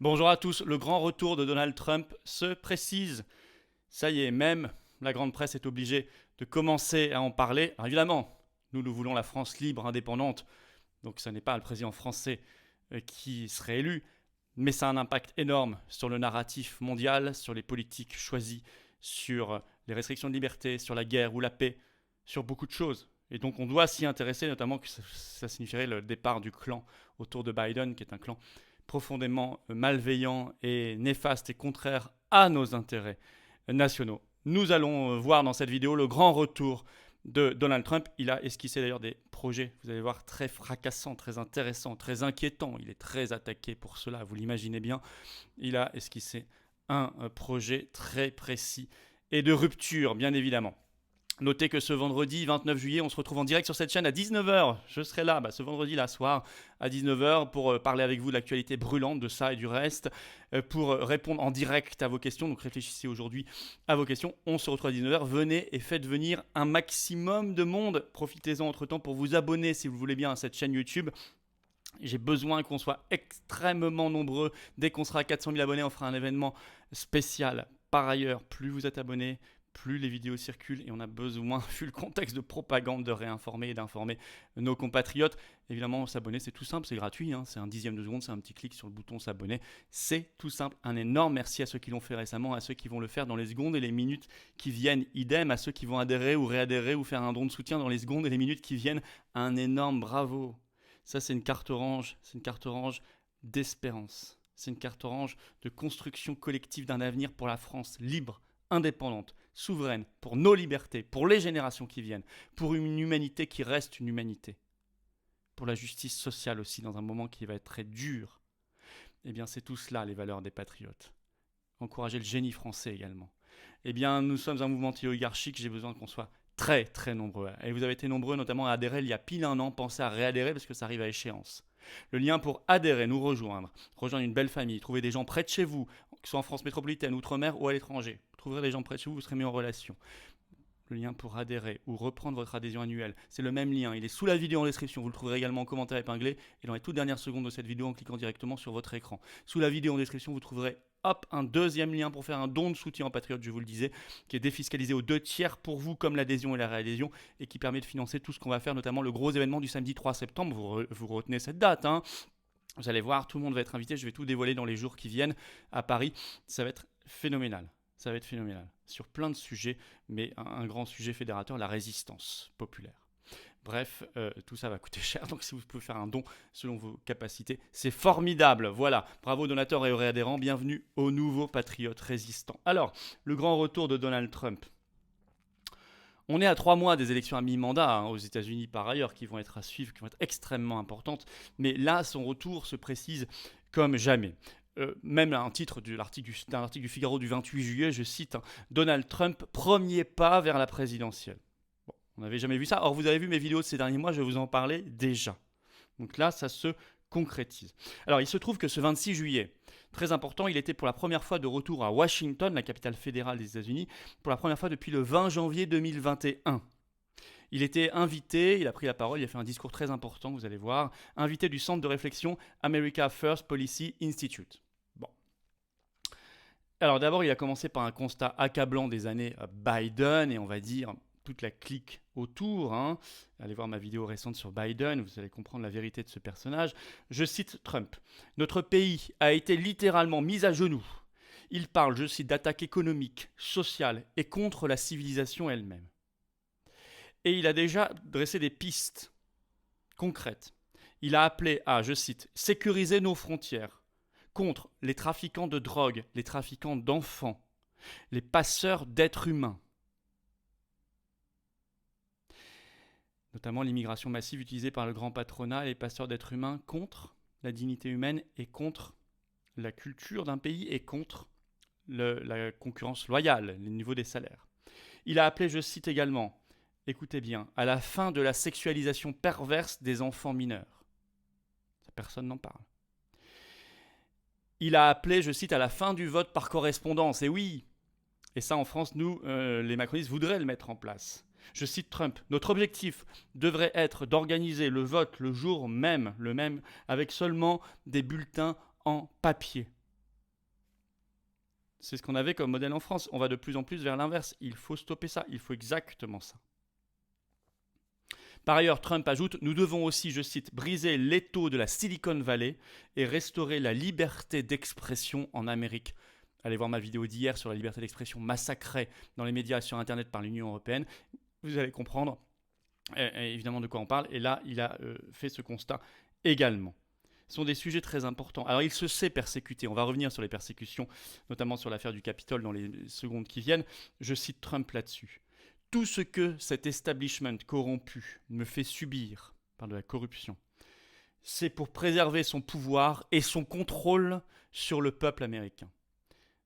Bonjour à tous, le grand retour de Donald Trump se précise. Ça y est, même la grande presse est obligée de commencer à en parler. Alors évidemment, nous voulons la France libre, indépendante, donc ce n'est pas le président français qui serait élu, mais ça a un impact énorme sur le narratif mondial, sur les politiques choisies, sur les restrictions de liberté, sur la guerre ou la paix, sur beaucoup de choses. Et donc on doit s'y intéresser, notamment que ça signifierait le départ du clan autour de Biden, qui est un clan profondément malveillant et néfaste et contraire à nos intérêts nationaux. Nous allons voir dans cette vidéo le grand retour de Donald Trump. Il a esquissé d'ailleurs des projets, vous allez voir, très fracassants, très intéressants, très inquiétants. Il est très attaqué pour cela, vous l'imaginez bien. Il a esquissé un projet très précis et de rupture, bien évidemment. Notez que ce vendredi 29 juillet, on se retrouve en direct sur cette chaîne à 19h. Je serai là ce vendredi là soir à 19h pour parler avec vous de l'actualité brûlante, de ça et du reste, pour répondre en direct à vos questions. Donc réfléchissez aujourd'hui à vos questions. On se retrouve à 19h. Venez et faites venir un maximum de monde. Profitez-en entre-temps pour vous abonner si vous voulez bien à cette chaîne YouTube. J'ai besoin qu'on soit extrêmement nombreux. Dès qu'on sera à 400 000 abonnés, on fera un événement spécial. Par ailleurs, plus vous êtes abonnés, plus les vidéos circulent et on a besoin, vu le contexte de propagande, de réinformer et d'informer nos compatriotes. Évidemment, s'abonner, c'est tout simple, c'est gratuit, c'est un dixième de seconde, c'est un petit clic sur le bouton s'abonner. C'est tout simple. Un énorme merci à ceux qui l'ont fait récemment, à ceux qui vont le faire dans les secondes et les minutes qui viennent. Idem à ceux qui vont adhérer ou réadhérer ou faire un don de soutien dans les secondes et les minutes qui viennent. Un énorme bravo. Ça, c'est une carte orange. C'est une carte orange d'espérance. C'est une carte orange de construction collective d'un avenir pour la France libre, indépendante, souveraine, pour nos libertés, pour les générations qui viennent, pour une humanité qui reste une humanité, pour la justice sociale aussi dans un moment qui va être très dur. Eh bien, c'est tout cela les valeurs des patriotes. Encourager le génie français également. Eh bien, nous sommes un mouvement oligarchique, j'ai besoin qu'on soit très très nombreux. Et vous avez été nombreux notamment à adhérer il y a pile un an, pensez à réadhérer parce que ça arrive à échéance. Le lien pour adhérer, nous rejoindre une belle famille, trouver des gens près de chez vous, que ce soit en France métropolitaine, outre-mer ou à l'étranger. Vous trouverez des gens près de chez vous, vous serez mis en relation. Le lien pour adhérer ou reprendre votre adhésion annuelle, c'est le même lien, il est sous la vidéo en description, vous le trouverez également en commentaire épinglé et dans les toutes dernières secondes de cette vidéo en cliquant directement sur votre écran. Sous la vidéo en description, vous trouverez un deuxième lien pour faire un don de soutien en patriote, je vous le disais, qui est défiscalisé aux 2/3 pour vous, comme l'adhésion et la réadhésion, et qui permet de financer tout ce qu'on va faire, notamment le gros événement du samedi 3 septembre. Vous retenez cette date, Vous allez voir, tout le monde va être invité, je vais tout dévoiler dans les jours qui viennent à Paris. Ça va être phénoménal. Ça va être phénoménal sur plein de sujets, mais un grand sujet fédérateur, la résistance populaire. Bref, tout ça va coûter cher, donc si vous pouvez faire un don selon vos capacités, c'est formidable. Voilà, bravo donateurs et réadhérents, bienvenue aux nouveaux patriotes résistants. Alors, le grand retour de Donald Trump. On est à 3 mois des élections à mi-mandat aux États-Unis par ailleurs, qui vont être à suivre, qui vont être extrêmement importantes, mais là, son retour se précise comme jamais. Même un titre d'un article du Figaro du 28 juillet, je cite, Donald Trump, premier pas vers la présidentielle. Bon, on n'avait jamais vu ça. Or, vous avez vu mes vidéos de ces derniers mois, je vous en parlais déjà. Donc là, ça se concrétise. Alors, il se trouve que ce 26 juillet, très important, il était pour la première fois de retour à Washington, la capitale fédérale des États-Unis, pour la première fois depuis le 20 janvier 2021. Il était invité, il a pris la parole, il a fait un discours très important, vous allez voir, invité du centre de réflexion America First Policy Institute. Bon. Alors d'abord, il a commencé par un constat accablant des années Biden, et on va dire toute la clique autour. Allez voir ma vidéo récente sur Biden, vous allez comprendre la vérité de ce personnage. Je cite Trump. « Notre pays a été littéralement mis à genoux. Il parle, je cite, d'attaque économique, sociale et contre la civilisation elle-même. » Et il a déjà dressé des pistes concrètes. Il a appelé à, je cite, « sécuriser nos frontières contre les trafiquants de drogue, les trafiquants d'enfants, les passeurs d'êtres humains. » Notamment l'immigration massive utilisée par le grand patronat et les passeurs d'êtres humains contre la dignité humaine et contre la culture d'un pays et contre la concurrence loyale, le niveau des salaires. Il a appelé, je cite également, écoutez bien, à la fin de la sexualisation perverse des enfants mineurs. Personne n'en parle. Il a appelé, je cite, à la fin du vote par correspondance. Et oui, et ça en France, nous, les macronistes, voudraient le mettre en place. Je cite Trump, « Notre objectif devrait être d'organiser le vote le jour même, avec seulement des bulletins en papier. C'est ce qu'on avait comme modèle en France. On va de plus en plus vers l'inverse. Il faut stopper ça. Il faut exactement ça. Par ailleurs, Trump ajoute « Nous devons aussi, je cite, briser l'étau de la Silicon Valley et restaurer la liberté d'expression en Amérique. » Allez voir ma vidéo d'hier sur la liberté d'expression massacrée dans les médias sur Internet par l'Union européenne. Vous allez comprendre évidemment de quoi on parle. Et là, il a fait ce constat également. Ce sont des sujets très importants. Alors, il se sait persécuté. On va revenir sur les persécutions, notamment sur l'affaire du Capitole dans les secondes qui viennent. Je cite Trump là-dessus. « Tout ce que cet establishment corrompu me fait subir par de la corruption, c'est pour préserver son pouvoir et son contrôle sur le peuple américain. »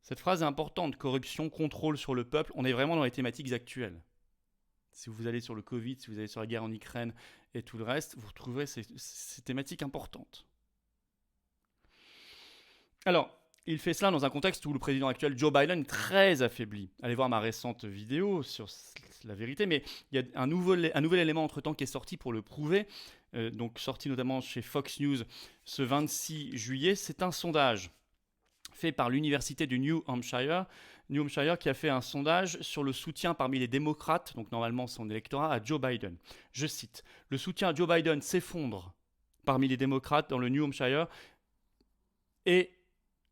Cette phrase est importante. Corruption, contrôle sur le peuple. On est vraiment dans les thématiques actuelles. Si vous allez sur le Covid, si vous allez sur la guerre en Ukraine et tout le reste, vous retrouverez ces thématiques importantes. Alors, il fait cela dans un contexte où le président actuel Joe Biden est très affaibli. Allez voir ma récente vidéo sur la vérité, mais il y a un nouvel élément entre-temps qui est sorti pour le prouver, donc sorti notamment chez Fox News ce 26 juillet. C'est un sondage fait par l'université du New Hampshire qui a fait un sondage sur le soutien parmi les démocrates, donc normalement son électorat, à Joe Biden. Je cite, « Le soutien à Joe Biden s'effondre parmi les démocrates dans le New Hampshire et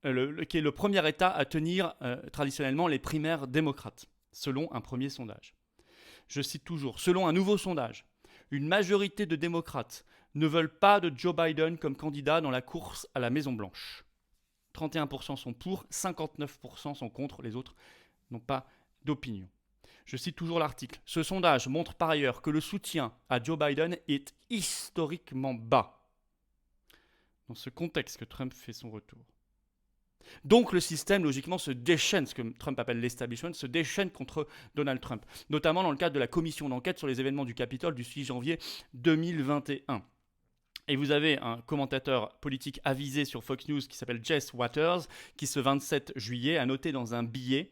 qui est le premier État à tenir traditionnellement les primaires démocrates, selon un premier sondage. Je cite toujours, selon un nouveau sondage, une majorité de démocrates ne veulent pas de Joe Biden comme candidat dans la course à la Maison-Blanche. 31% sont pour, 59% sont contre, les autres n'ont pas d'opinion. Je cite toujours l'article. Ce sondage montre par ailleurs que le soutien à Joe Biden est historiquement bas. Dans ce contexte que Trump fait son retour. Donc le système, logiquement, se déchaîne, ce que Trump appelle l'establishment, se déchaîne contre Donald Trump, notamment dans le cadre de la commission d'enquête sur les événements du Capitole du 6 janvier 2021. Et vous avez un commentateur politique avisé sur Fox News qui s'appelle Jess Waters, qui ce 27 juillet a noté dans un billet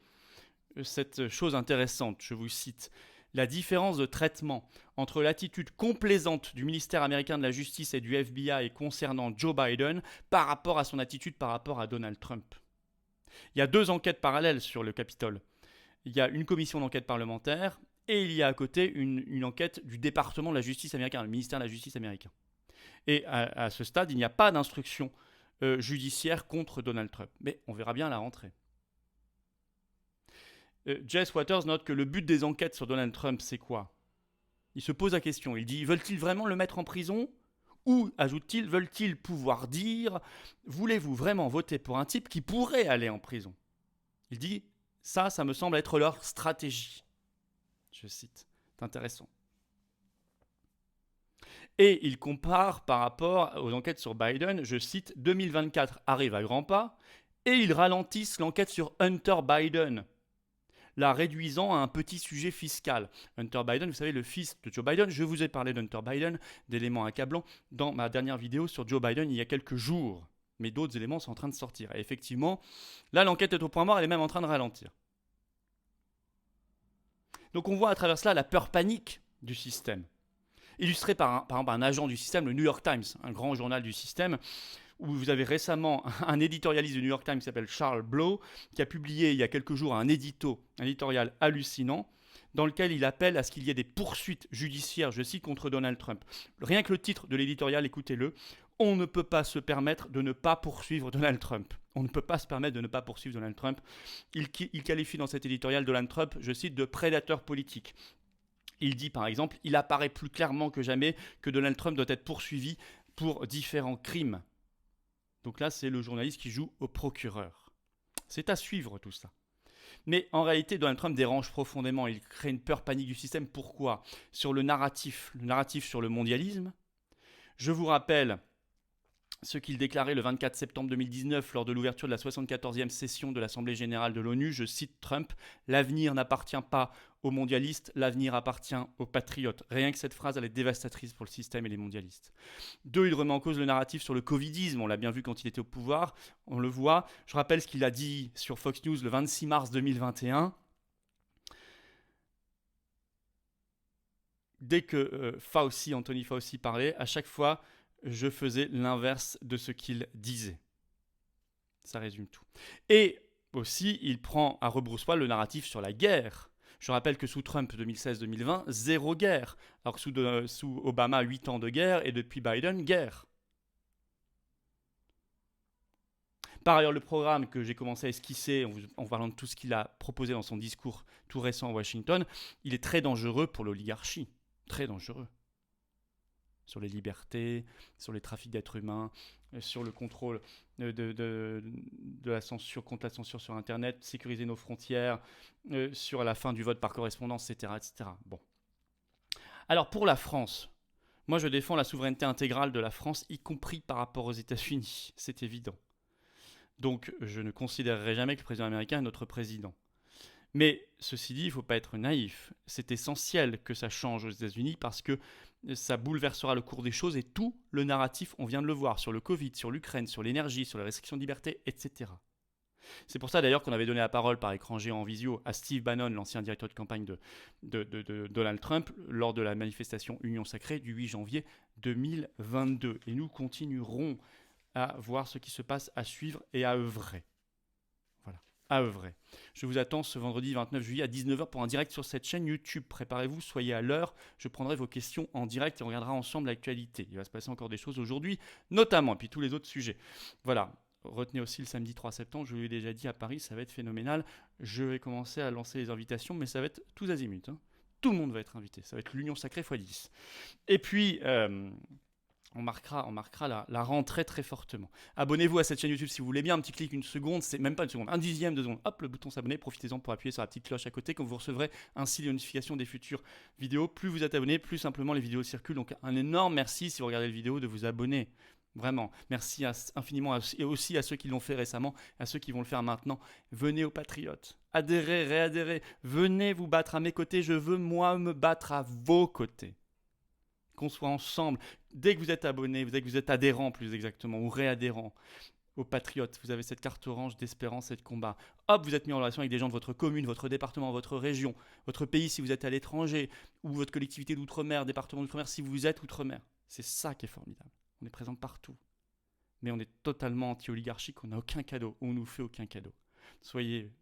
cette chose intéressante, je vous cite. La différence de traitement entre l'attitude complaisante du ministère américain de la Justice et du FBI concernant Joe Biden par rapport à son attitude par rapport à Donald Trump. Il y a 2 enquêtes parallèles sur le Capitole. Il y a une commission d'enquête parlementaire et il y a à côté une enquête du département de la justice américain, le ministère de la Justice américain. Et à ce stade, il n'y a pas d'instruction judiciaire contre Donald Trump. Mais on verra bien à la rentrée. Jess Waters note que le but des enquêtes sur Donald Trump, c'est quoi ? Il se pose la question. Il dit, veulent-ils vraiment le mettre en prison ? Ou, ajoute-t-il, veulent-ils pouvoir dire, voulez-vous vraiment voter pour un type qui pourrait aller en prison ? Il dit, ça me semble être leur stratégie. Je cite. C'est intéressant. Et il compare par rapport aux enquêtes sur Biden, je cite, 2024 arrive à grands pas, et ils ralentissent l'enquête sur Hunter Biden, la réduisant à un petit sujet fiscal. Hunter Biden, vous savez, le fils de Joe Biden, je vous ai parlé d'Hunter Biden, d'éléments accablants, dans ma dernière vidéo sur Joe Biden il y a quelques jours. Mais d'autres éléments sont en train de sortir. Et effectivement, là, l'enquête est au point mort, elle est même en train de ralentir. Donc on voit à travers cela la peur panique du système. Illustré par exemple un agent du système, le New York Times, un grand journal du système, où vous avez récemment un éditorialiste du New York Times qui s'appelle Charles Blow, qui a publié il y a quelques jours un éditorial hallucinant, dans lequel il appelle à ce qu'il y ait des poursuites judiciaires, je cite, contre Donald Trump. Rien que le titre de l'éditorial, écoutez-le, « On ne peut pas se permettre de ne pas poursuivre Donald Trump ». On ne peut pas se permettre de ne pas poursuivre Donald Trump. Il qualifie dans cet éditorial Donald Trump, je cite, de prédateur politique. Il dit par exemple, il apparaît plus clairement que jamais que Donald Trump doit être poursuivi pour différents crimes. Donc là, c'est le journaliste qui joue au procureur. C'est à suivre tout ça. Mais en réalité, Donald Trump dérange profondément. Il crée une peur panique du système. Pourquoi ? Sur le narratif sur le mondialisme. Je vous rappelle ce qu'il déclarait le 24 septembre 2019 lors de l'ouverture de la 74e session de l'Assemblée générale de l'ONU. Je cite Trump, « L'avenir n'appartient pas aux mondialistes, l'avenir appartient aux patriotes ». Rien que cette phrase, elle est dévastatrice pour le système et les mondialistes. 2, il remet en cause le narratif sur le covidisme. On l'a bien vu quand il était au pouvoir, on le voit. Je rappelle ce qu'il a dit sur Fox News le 26 mars 2021. Dès que Anthony Fauci parlait, à chaque fois, je faisais l'inverse de ce qu'il disait. Ça résume tout. Et aussi, il prend à rebrousse-poil le narratif sur la guerre. Je rappelle que sous Trump 2016-2020, zéro guerre. Alors que sous Obama, 8 ans de guerre, et depuis Biden, guerre. Par ailleurs, le programme que j'ai commencé à esquisser en parlant de tout ce qu'il a proposé dans son discours tout récent à Washington, il est très dangereux pour l'oligarchie. Très dangereux. Sur les libertés, sur les trafics d'êtres humains, sur le contrôle de la censure, contre la censure sur Internet, sécuriser nos frontières, sur la fin du vote par correspondance, etc., etc. Bon. Alors pour la France, moi je défends la souveraineté intégrale de la France, y compris par rapport aux États-Unis. C'est évident. Donc je ne considérerai jamais que le président américain est notre président. Mais ceci dit, il ne faut pas être naïf. C'est essentiel que ça change aux États-Unis parce que ça bouleversera le cours des choses et tout le narratif, on vient de le voir, sur le Covid, sur l'Ukraine, sur l'énergie, sur les restrictions de liberté, etc. C'est pour ça d'ailleurs qu'on avait donné la parole par écran géant en visio à Steve Bannon, l'ancien directeur de campagne de Donald Trump, lors de la manifestation Union Sacrée du 8 janvier 2022. Et nous continuerons à voir ce qui se passe, à suivre et à œuvrer. Voilà, à œuvrer. Je vous attends ce vendredi 29 juillet à 19h pour un direct sur cette chaîne YouTube. Préparez-vous, soyez à l'heure. Je prendrai vos questions en direct et on regardera ensemble l'actualité. Il va se passer encore des choses aujourd'hui, notamment, et puis tous les autres sujets. Voilà. Retenez aussi le samedi 3 septembre, je vous l'ai déjà dit, à Paris, ça va être phénoménal. Je vais commencer à lancer les invitations, mais ça va être tous azimuts. Hein. Tout le monde va être invité. Ça va être l'Union Sacrée x 10. Et puis, on marquera la rentrée très fortement. Abonnez-vous à cette chaîne YouTube si vous voulez bien. Un petit clic, une seconde, c'est même pas une seconde, un dixième de seconde. Hop, le bouton s'abonner. Profitez-en pour appuyer sur la petite cloche à côté, comme vous recevrez ainsi les notifications des futures vidéos. Plus vous êtes abonné, plus simplement les vidéos circulent. Donc un énorme merci si vous regardez la vidéo de vous abonner. Vraiment, merci infiniment et aussi à ceux qui l'ont fait récemment, à ceux qui vont le faire maintenant. Venez aux Patriotes, adhérez, réadhérez, venez vous battre à mes côtés, je veux moi me battre à vos côtés. Qu'on soit ensemble, dès que vous êtes abonné, dès que vous êtes adhérent plus exactement, ou réadhérent aux Patriotes, vous avez cette carte orange d'espérance et de combat. Hop, vous êtes mis en relation avec des gens de votre commune, votre département, votre région, votre pays si vous êtes à l'étranger, ou votre collectivité d'outre-mer, département d'outre-mer si vous êtes outre-mer. C'est ça qui est formidable. On est présent partout. Mais on est totalement anti-oligarchique, on n'a aucun cadeau, on ne nous fait aucun cadeau.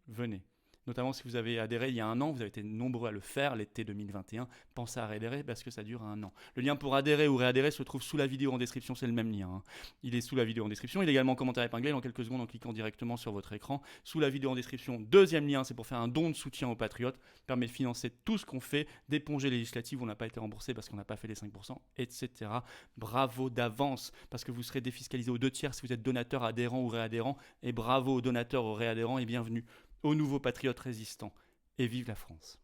Venez. Notamment si vous avez adhéré il y a un an, vous avez été nombreux à le faire l'été 2021. Pensez à réadhérer parce que ça dure un an. Le lien pour adhérer ou réadhérer se trouve sous la vidéo en description, c'est le même lien. Hein. Il est sous la vidéo en description. Il est également en commentaire épinglé dans quelques secondes en cliquant directement sur votre écran. Sous la vidéo en description, deuxième lien, c'est pour faire un don de soutien aux Patriotes. Permet de financer tout ce qu'on fait, d'éponger les législatives où on n'a pas été remboursé parce qu'on n'a pas fait les 5%, etc. Bravo d'avance parce que vous serez défiscalisé aux 2/3 si vous êtes donateur, adhérent ou réadhérent. Et bravo aux donateurs, aux réadhérents et bienvenue aux nouveaux patriotes résistants. Et vive la France!